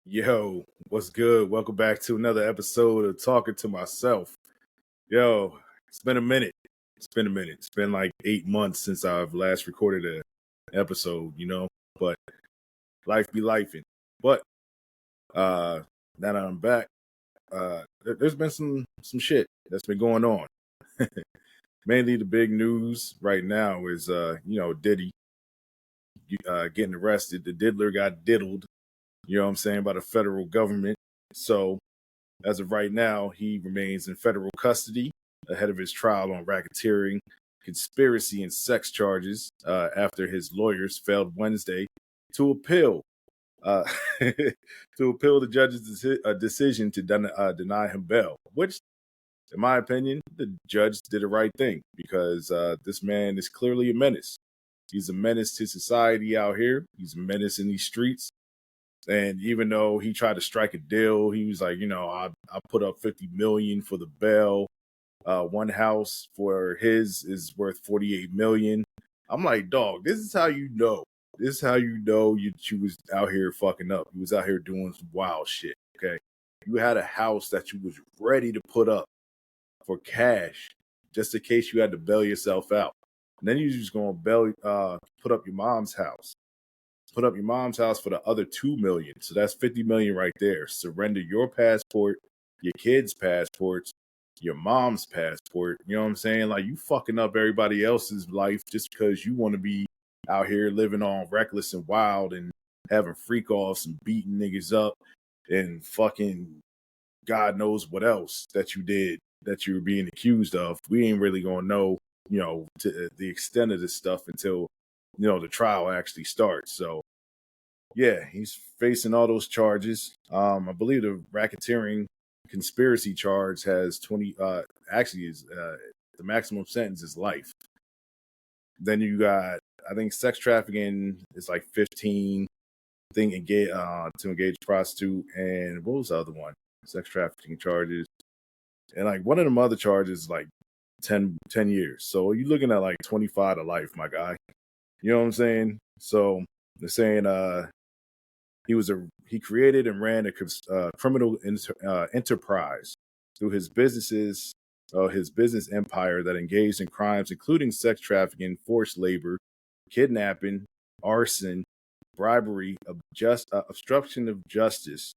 Yo, what's good? Welcome back to another episode of Talking to Myself. Yo, it's been a minute. It's been like 8 months since I've last recorded an episode, but life be lifing. But uh now that I'm back, there's been some shit that's been going on. Mainly the big news right now is Diddy getting arrested. The Diddler got diddled, you know what I'm saying, by the federal government. So as of right now, he remains in federal custody ahead of his trial on racketeering, conspiracy, and sex charges after his lawyers failed Wednesday to appeal uh, to appeal the judge's decision to deny him bail. Which, in my opinion, the judge did the right thing because this man is clearly a menace. He's a menace to society out here. He's a menace in these streets. And even though he tried to strike a deal, he was like, I put up 50 million for the bail. One house for his is worth 48 million. I'm like, dog, this is how you know. This is how you know you was out here fucking up. You was out here doing some wild shit. Okay. You had a house that you was ready to put up for cash just in case you had to bail yourself out. And then you just gonna put up your mom's house. Put up your mom's house for the other 2 million. So that's 50 million right there. Surrender your passport, your kids' passports, your mom's passport. You know what I'm saying? Like, you fucking up everybody else's life just because you want to be out here living on reckless and wild and having freak offs and beating niggas up and fucking God knows what else that you did that you were being accused of. We ain't really gonna know, to the extent of this stuff until the trial actually starts. So yeah, he's facing all those charges. I believe the racketeering conspiracy charge has 20 actually is the maximum sentence is life. Then you got, I think, sex trafficking is like 15 thing to engage a prostitute, and what was the other one? Sex trafficking charges. And like one of them other charges like 10 years. So you're looking at like 25 to life, my guy. You know what I'm saying? So they're saying he created and ran a criminal enterprise through his business empire that engaged in crimes including sex trafficking, forced labor, kidnapping, arson, bribery, obstruction of justice,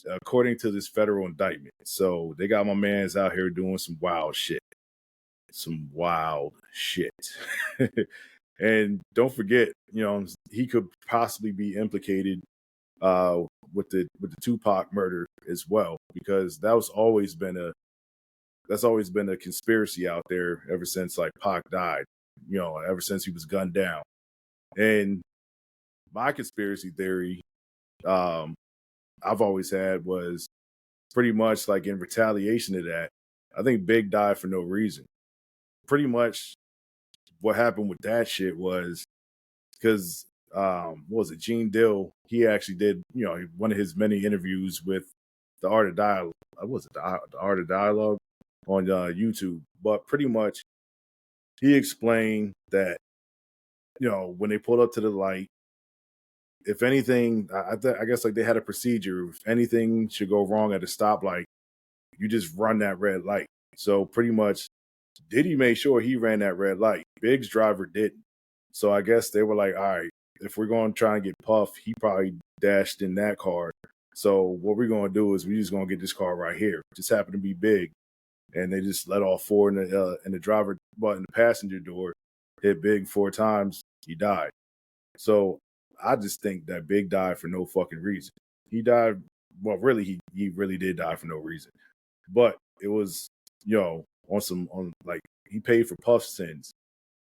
according to this federal indictment. So they got my man's out here doing some wild shit. And don't forget, he could possibly be implicated with the Tupac murder as well, because that's always been a conspiracy out there ever since like Pac died, ever since he was gunned down. And my conspiracy theory I've always had was pretty much like in retaliation to that, I think Big died for no reason. Pretty much what happened with that shit was because what was it, Gene Dill, he actually did, one of his many interviews with the Art of Dialogue. Was it the Art of Dialogue on YouTube? But pretty much he explained that, when they pulled up to the light, if anything, I guess like they had a procedure. If anything should go wrong at a stoplight, you just run that red light. So pretty much Diddy made sure he ran that red light. Big's driver didn't. So I guess they were like, all right, if we're going to try and get Puff, he probably dashed in that car. So what we're going to do is we just going to get this car right here. Just happened to be Big. And they just let off four in the driver, but in the passenger door, hit Big 4 times. He died. So I just think that Big died for no fucking reason. He died. Well, really, he really did die for no reason. But it was, he paid for Puff's sins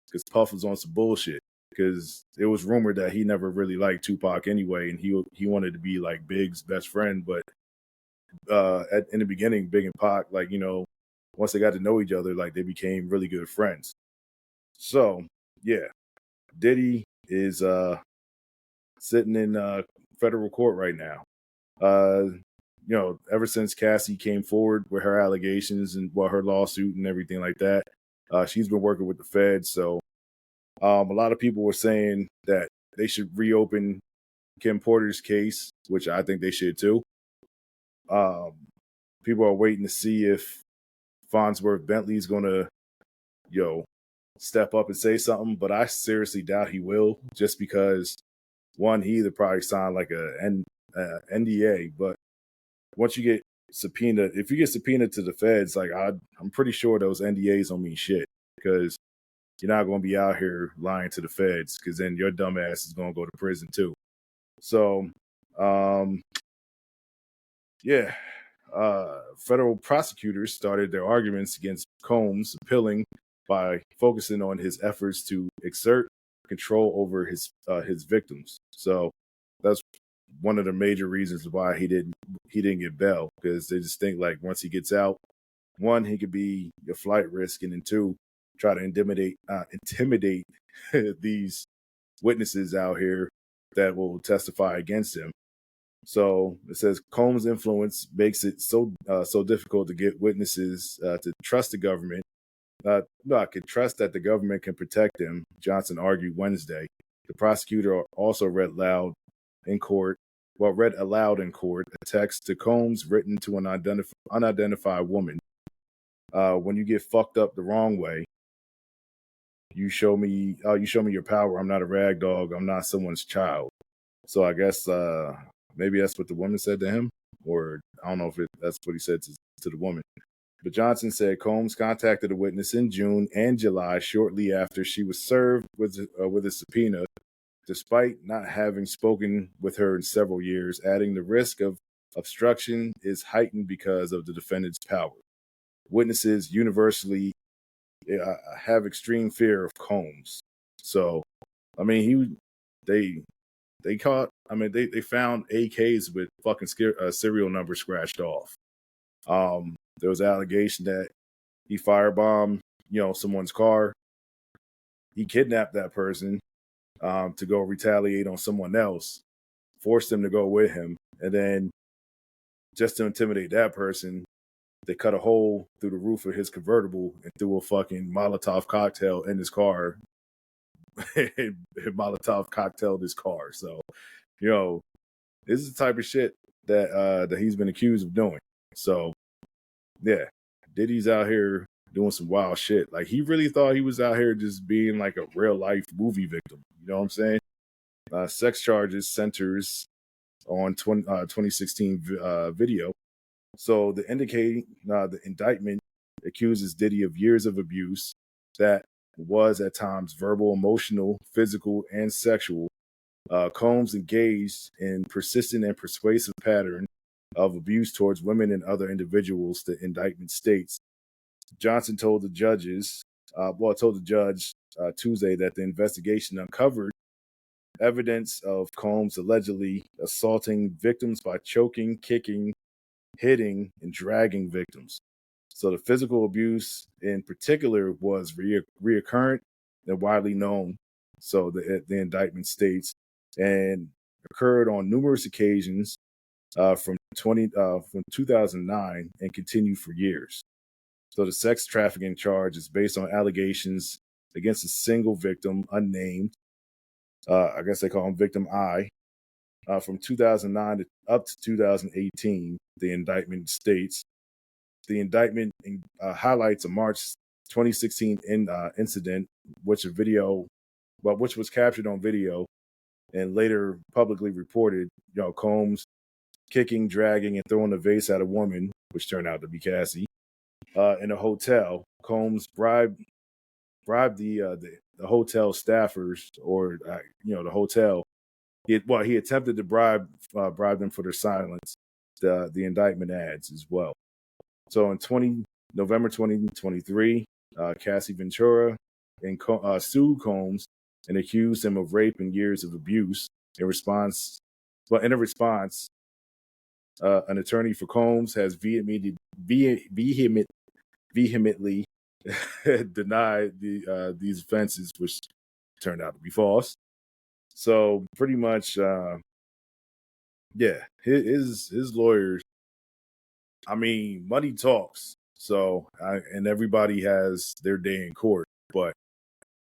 because Puff was on some bullshit. Because it was rumored that he never really liked Tupac anyway, and he wanted to be like Big's best friend. But in the beginning, Big and Pac, once they got to know each other, like they became really good friends. So yeah, Diddy is sitting in federal court right now. Ever since Cassie came forward with her allegations and her lawsuit and everything like that, she's been working with the feds. So a lot of people were saying that they should reopen Kim Porter's case, which I think they should too. People are waiting to see if Farnsworth Bentley's going to, step up and say something, but I seriously doubt he will, just because one, he either probably signed like a NDA, but once you get subpoenaed, if you get subpoenaed to the feds, like I'm pretty sure those NDAs don't mean shit, because you're not going to be out here lying to the feds, because then your dumb ass is going to go to prison too. So, yeah, federal prosecutors started their arguments against Combs appealing by focusing on his efforts to exert control over his victims. So that's one of the major reasons why he didn't get bail, because they just think like once he gets out, one, he could be a flight risk, and then two, try to intimidate these witnesses out here that will testify against him. So it says Combs' influence makes it so difficult to get witnesses to trust the government. No, I could trust that the government can protect him, Johnson argued Wednesday. The prosecutor also read aloud in court a text to Combs written to an unidentified woman. When you get fucked up the wrong way, you show me your power. I'm not a rag dog. I'm not someone's child. So I guess maybe that's what the woman said to him, or I don't know if that's what he said to the woman. But Johnson said Combs contacted a witness in June and July, shortly after she was served with a subpoena, despite not having spoken with her in several years, adding the risk of obstruction is heightened because of the defendant's power. Witnesses universally have extreme fear of Combs. So, I mean, they found AKs with fucking serial numbers scratched off. There was an allegation that he firebombed, someone's car. He kidnapped that person to go retaliate on someone else, forced them to go with him, and then just to intimidate that person, they cut a hole through the roof of his convertible and threw a fucking Molotov cocktail in his car. Molotov cocktailed his car. So, this is the type of shit that he's been accused of doing. So, yeah, Diddy's out here doing some wild shit. Like, he really thought he was out here just being like a real life movie victim. You know what I'm saying? Sex charges centers on 2016 video. So the indictment accuses Diddy of years of abuse that was at times verbal, emotional, physical, and sexual. Combs engaged in persistent and persuasive pattern of abuse towards women and other individuals, the indictment states. Johnson told the judge Tuesday that the investigation uncovered evidence of Combs allegedly assaulting victims by choking, kicking, hitting, and dragging victims. So the physical abuse in particular was reoccurrent and widely known. So the indictment states, and occurred on numerous occasions from 2009 and continued for years. So the sex trafficking charge is based on allegations against a single victim, unnamed. I guess they call him Victim I. From 2009 up to 2018, the indictment states. The indictment highlights a March 2016 incident, which was captured on video and later publicly reported. Combs kicking, dragging, and throwing a vase at a woman, which turned out to be Cassie, in a hotel. Combs bribed the hotel staffers, or the hotel. He attempted to bribe them for their silence. The indictment adds as well. So in November 2023, Cassie Ventura sued Combs and accused him of rape and years of abuse. In a response, an attorney for Combs has vehemently denied these offenses, which turned out to be false. So pretty much, his lawyers. I mean, money talks. So, and everybody has their day in court, but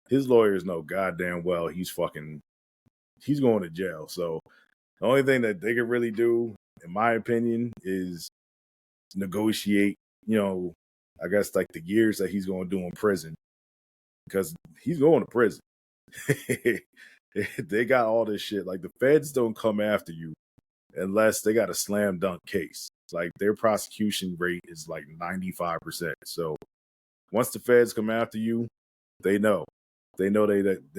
his lawyers know goddamn well he's going to jail. So The only thing that they could really do, in my opinion, is negotiate, I guess like the years that he's going to do in prison, because he's going to prison. They got all this shit. Like the feds don't come after you unless they got a slam dunk case. Like their prosecution rate is like 95%. So once the feds come after you, they know. They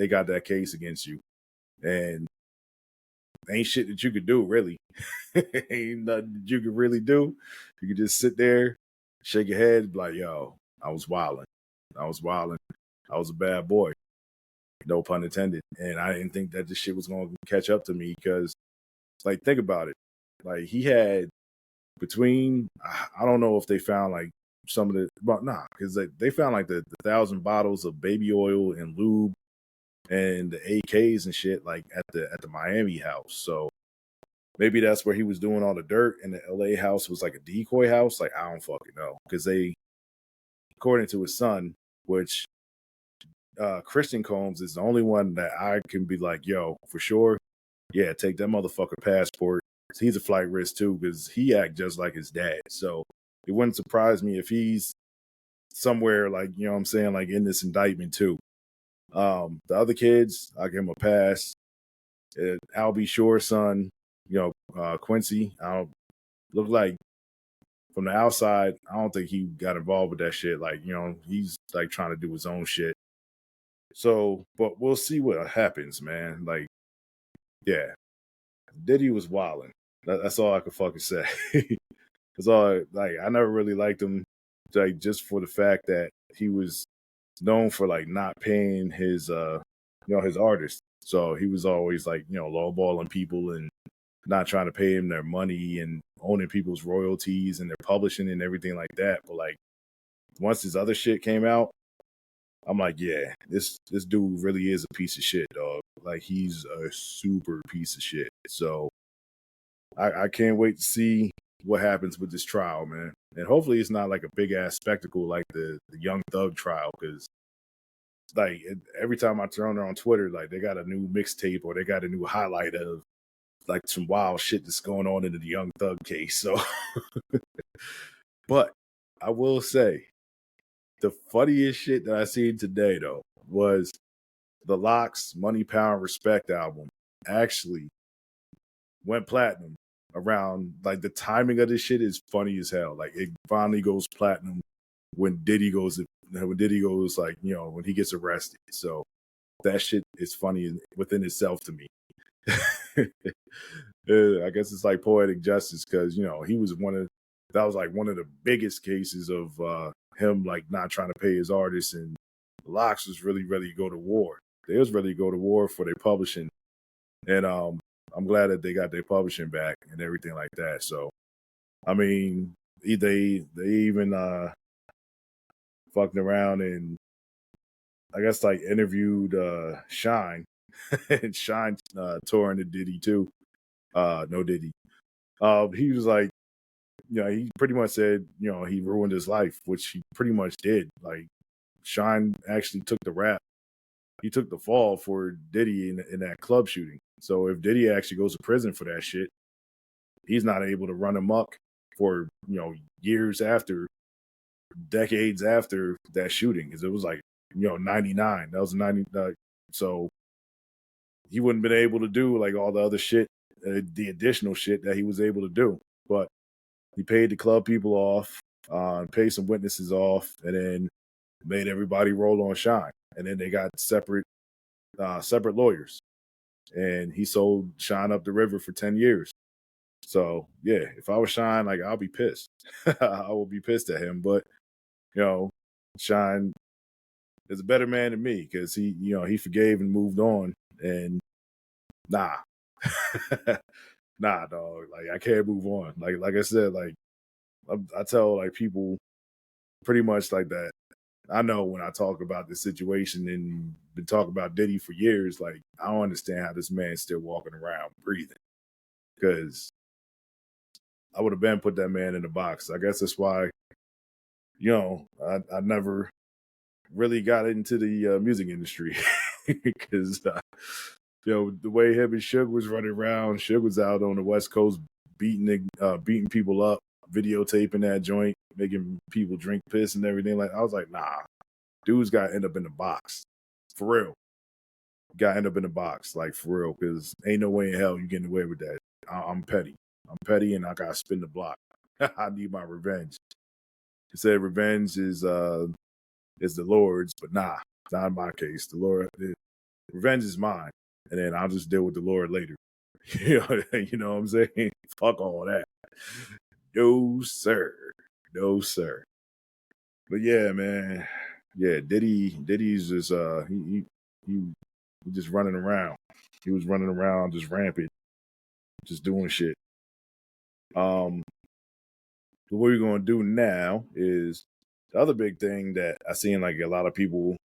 got that case against you. And ain't shit that you could do, really. Ain't nothing that you could really do. You could just sit there, shake your head, be like, yo, I was wilding. I was wilding. I was a bad boy. No pun intended. And I didn't think that this shit was going to catch up to me because, like, think about it. Like, he had between, I don't know if they found, like, some of the, but nah, because they found, like, the 1,000 bottles of baby oil and lube and the AKs and shit, like, at the Miami house. So maybe that's where he was doing all the dirt, and the LA house was, like, a decoy house. Like, I don't fucking know. Because they, according to his son, which Christian Combs is the only one that I can be like, yo, for sure, yeah, take that motherfucker passport. He's a flight risk too, because he act just like his dad. So it wouldn't surprise me if he's somewhere like, you know what I'm saying, like in this indictment too. The other kids, I give him a pass. Albie Shore's son, Quincy, I don't look like from the outside, I don't think he got involved with that shit. Like, he's like trying to do his own shit. So, but we'll see what happens, man. Like, yeah, Diddy was wilding. That's all I could fucking say. That's all. I never really liked him, like just for the fact that he was known for like not paying his, his artists. So he was always like, lowballing people and not trying to pay him their money and owning people's royalties and their publishing and everything like that. But like, once his other shit came out, I'm like, yeah, this dude really is a piece of shit, dog. Like, he's a super piece of shit. So I can't wait to see what happens with this trial, man. And hopefully it's not like a big ass spectacle like the Young Thug trial, because like every time I turn on Twitter, like they got a new mixtape or they got a new highlight of like some wild shit that's going on in the Young Thug case. So, but I will say, the funniest shit that I seen today though was the Lox Money, Power, and Respect album actually went platinum around, like the timing of this shit is funny as hell. Like it finally goes platinum when Diddy goes like, when he gets arrested. So that shit is funny within itself to me. I guess it's like poetic justice because, he was that was like one of the biggest cases of him like not trying to pay his artists, and Lox was really ready to go to war. They was ready to go to war for their publishing. And I'm glad that they got their publishing back and everything like that. So, I mean, they even fucking around and I guess like interviewed Shine and Shine touring to Diddy too. No Diddy. He was like, he pretty much said, he ruined his life, which he pretty much did. Like, Shine actually took the rap. He took the fall for Diddy in that club shooting. So if Diddy actually goes to prison for that shit, he's not able to run amok for, years after, decades after that shooting. Because it was like, 99. That was 99. So he wouldn't been able to do like all the other shit, the additional shit that he was able to do. But he paid the club people off, paid some witnesses off, and then made everybody roll on Shine. And then they got separate lawyers. And he sold Shine up the river for 10 years. So, yeah, if I was Shine, like, I'll be pissed. I will be pissed at him. But, Shine is a better man than me because he forgave and moved on. And nah. Nah, dog. Like, I can't move on. Like I said, like, I tell, like, people pretty much like that. I know when I talk about the situation and been talking about Diddy for years, like, I don't understand how this man's still walking around breathing. Because I would have been put that man in the box. I guess that's why, I never really got into the music industry. Because The way him and Suge was running around, Suge was out on the West Coast beating people up, videotaping that joint, making people drink piss and everything. Like I was like, nah, dudes got to end up in the box for real. Got to end up in the box, like for real, because ain't no way in hell you getting away with that. I'm petty. I'm petty, and I got to spin the block. I need my revenge. He said revenge is the Lord's, but nah, not in my case. Revenge is mine, and then I'll just deal with the Lord later. You know what I'm saying? Fuck all that. No, sir. No, sir. But yeah, man. Yeah, Diddy's just he just running around. He was running around just rampant, just doing shit. What we're gonna do now is the other big thing that I seen like a lot of people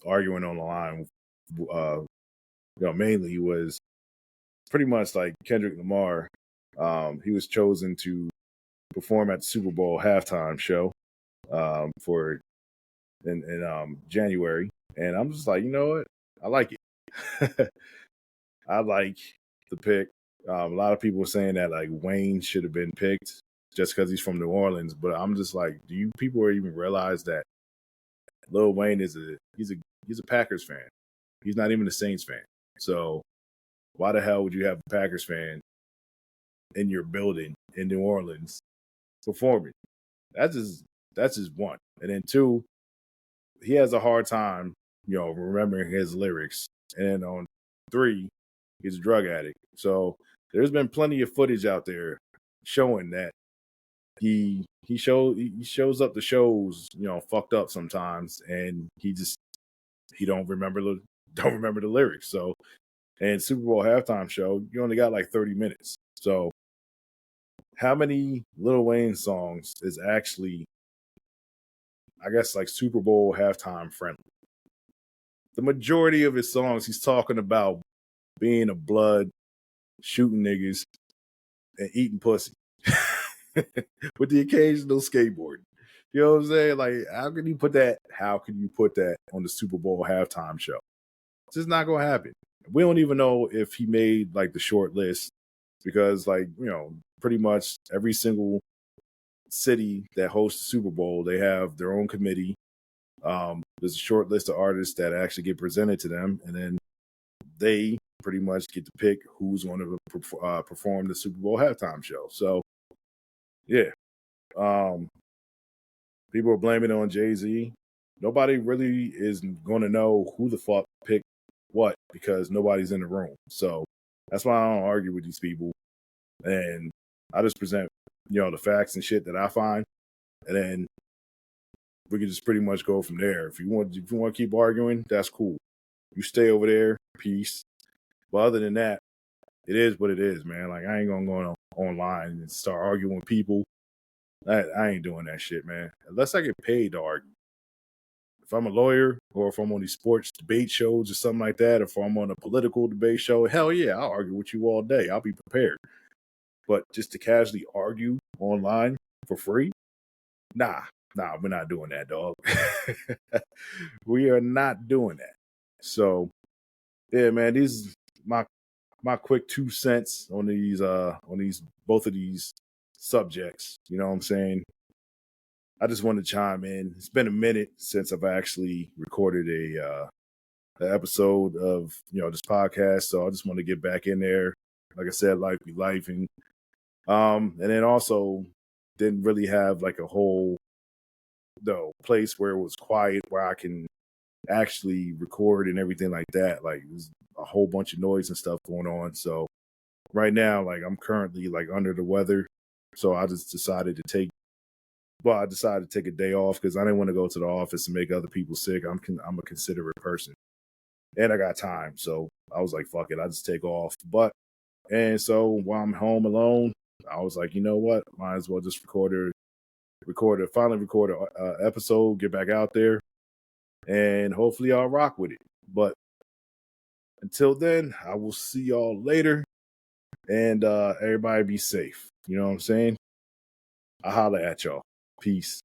arguing on the line, mainly was pretty much like Kendrick Lamar. He was chosen to perform at the Super Bowl halftime show for in January, and I'm just like, you know what? I like it. I like the pick. A lot of people were saying that like Wayne should have been picked just because he's from New Orleans, but I'm just like, do you people even realize that Lil Wayne is he's a Packers fan? He's not even a Saints fan. So why the hell would you have a Packers fan in your building in New Orleans performing? That's just one. And then two, he has a hard time, remembering his lyrics. And on three, he's a drug addict. So there's been plenty of footage out there showing that he shows up to shows, fucked up sometimes, and he don't remember the lyrics. So, and Super Bowl halftime show, you only got like 30 minutes. So how many Lil Wayne songs is actually, I guess, like Super Bowl halftime friendly? The majority of his songs, he's talking about being a blood, shooting niggas, and eating pussy. With the occasional skateboarding. You know what I'm saying? Like, how can you put that on the Super Bowl halftime show? It's just not gonna happen. We don't even know if he made like the short list because, like, pretty much every single city that hosts the Super Bowl, they have their own committee. There's a short list of artists that actually get presented to them, and then they pretty much get to pick who's going to perform the Super Bowl halftime show. So, yeah, people are blaming it on Jay-Z. Nobody really is going to know who the fuck picked what because nobody's in the room. So that's why I don't argue with these people, and I just present, the facts and shit that I find, and then we can just pretty much go from there. If you want to keep arguing, that's cool. You stay over there, peace. But other than that, it is what it is, man. Like, I ain't gonna go online and start arguing with people. I ain't doing that shit, man. Unless I get paid to argue. If I'm a lawyer or if I'm on these sports debate shows or something like that, if I'm on a political debate show, hell yeah, I'll argue with you all day. I'll be prepared. But just to casually argue online for free? Nah, we're not doing that, dog. We are not doing that. So, yeah, man, these my quick 2 cents on these both of these subjects. You know what I'm saying? I just wanted to chime in. It's been a minute since I've actually recorded an episode of this podcast, so I just want to get back in there. Like I said, life be life, and then also didn't really have like a whole place where it was quiet where I can actually record and everything like that. Like, there's a whole bunch of noise and stuff going on. So right now, like, I'm currently like under the weather, so I just decided to take a day off because I didn't want to go to the office and make other people sick. I'm a considerate person, and I got time, so I was like, "Fuck it, I just take off." And so while I'm home alone, I was like, you know what? Might as well just finally record a episode, get back out there, and hopefully I'll rock with it. But until then, I will see y'all later, and everybody be safe. You know what I'm saying? I'll holler at y'all. Peace.